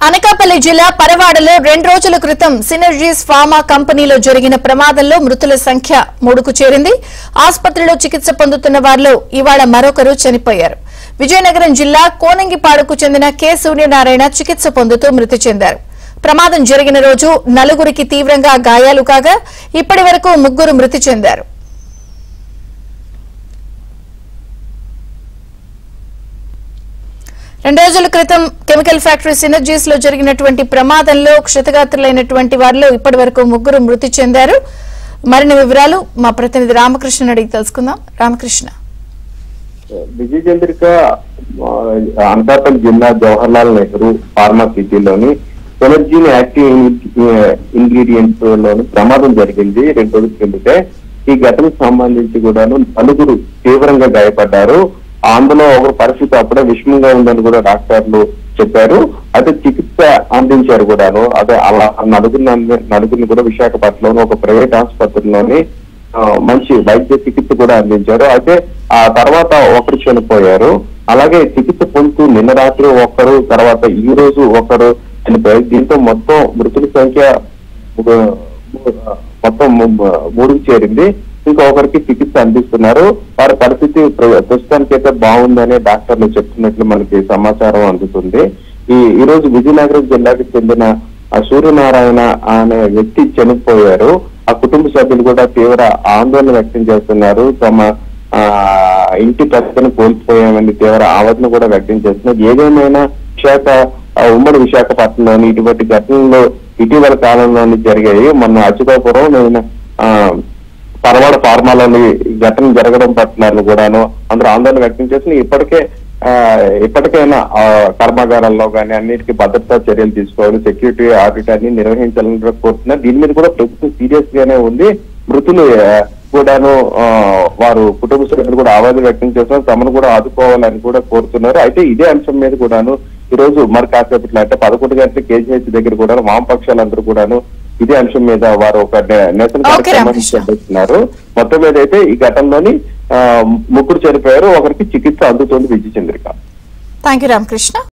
అనకాపల్లి జిల్లా పరవాడలో 2 రోజుల క్రితం సినర్జీస్ ఫార్మా కంపెనీలో జరిగిన ప్రమాదంలో మృతుల సంఖ్య 3కు చేరింది. ఆసుపత్రిలో చికిత్స పొందుతున్న వారిలో ఇవాళ మరొకరు చనిపోయారు. విజయనగరం జిల్లా కోనంగిపాడుకు చెందిన కె సూర్యనారాయణ చికిత్స పొందుతూ మృతి చెందారు. ప్రమాదం జరిగిన రోజు 4గురికి తీవ్రంగా గాయాలు కాగా ఇప్పటివరకు 3 మృతి చెందారు. రెండు రోజుల క్రితం కెమికల్ ఫ్యాక్టరీ సినర్జీస్ లో జరిగినటువంటి ప్రమాదంలో క్షతగాత్రులైనటువంటి వారిలో ఇప్పటివరకు 3 మృతి చెందారు. మరిన్ని వివరాలు మా ప్రతినిధి రామకృష్ణ అడిగి తెలుసుకుందాం. రామకృష్ణ, విజయచంద్రిక అనకాపల్లి జిల్లా జవహర్లాల్ నెహ్రూ ఫార్మా సిటీలోని ఎనర్జీని యాక్టివ్ ఇంగ్రీడియంట్స్ లోని ప్రమాదం జరిగింది 2 రోజుల కిందటే. ఈ ఘటనకు సంబంధించి కూడాను 4 తీవ్రంగా గాయపడ్డారు. అందులో ఒక పరిస్థితి అప్పుడే విషమంగా ఉందని కూడా డాక్టర్లు చెప్పారు. అయితే చికిత్స అందించారు కూడాను. అదే అలా నలుగురిని కూడా విశాఖపట్నంలోని ఒక ప్రైవేట్ ఆసుపత్రిలోని మంచి వైద్య చికిత్స కూడా అందించారు. అయితే ఆ తర్వాత ఒకరు చనిపోయారు. అలాగే చికిత్స పొందుతూ నిన్న రాత్రి ఒకరు, తర్వాత ఈ రోజు ఒకరు చనిపోయారు. దీంతో మొత్తం మృతుల సంఖ్య మొత్తం 3కు చేరింది. ఇంకా ఒకరికి చికిత్స అందిస్తున్నారు. వారి పరిస్థితి ప్రస్తుతానికైతే బాగుందని డాక్టర్లు చెప్తున్నట్లు మనకి సమాచారం అందుతుంది. ఈ రోజు విజయనగరం జిల్లాకు చెందిన సూర్యనారాయణ అనే వ్యక్తి చనిపోయారు. ఆ కుటుంబ సభ్యులు కూడా తీవ్ర ఆందోళన వ్యక్తం చేస్తున్నారు. తమ ఇంటి ప్రజలను కోల్పోయామని తీవ్ర ఆవేదన కూడా వ్యక్తం చేస్తున్నారు. ఏదేమైనా ఉమ్మడి విశాఖపట్నంలోని ఇటువంటి ఘటనలు ఇటీవల కాలంలోని జరిగాయి. మొన్న అచ్యుతాపురం నేను పరవాడ ఫార్మాలోని ఘటన జరగడం పట్ల కూడాను అందరూ ఆందోళన వ్యక్తం చేసి ఇప్పటికైనా కర్మాగారాల్లో కానీ అన్నిటికీ భద్రతా చర్యలు తీసుకోవాలి, సెక్యూరిటీ ఆడిట్ అన్ని నిర్వహించాలని కోరుతున్నారు. దీని మీద కూడా ప్రభుత్వం సీరియస్ గానే ఉంది. మృతులు కూడాను వారు కుటుంబ సభ్యులు కూడా ఆవేదన వ్యక్తం చేస్తున్నారు. తమను కూడా ఆదుకోవాలని కూడా కోరుతున్నారు. అయితే ఇదే అంశం మీద కూడాను ఈ రోజు మరి కాసేపట్లో అంటే 11 గంటల కేజీహెచ్ దగ్గర కూడా వామపక్షాలందరూ కూడాను ఇదే అంశం మీద వారు ఒక నిరసన కార్యక్రమాన్ని చేస్తున్నారు. మొత్తం మీద అయితే ఈ ఘటనలోని 3 చనిపోయారు. ఒకరికి చికిత్స అందుతోంది. విజయచంద్రిక. థాంక్యూ రామకృష్ణ.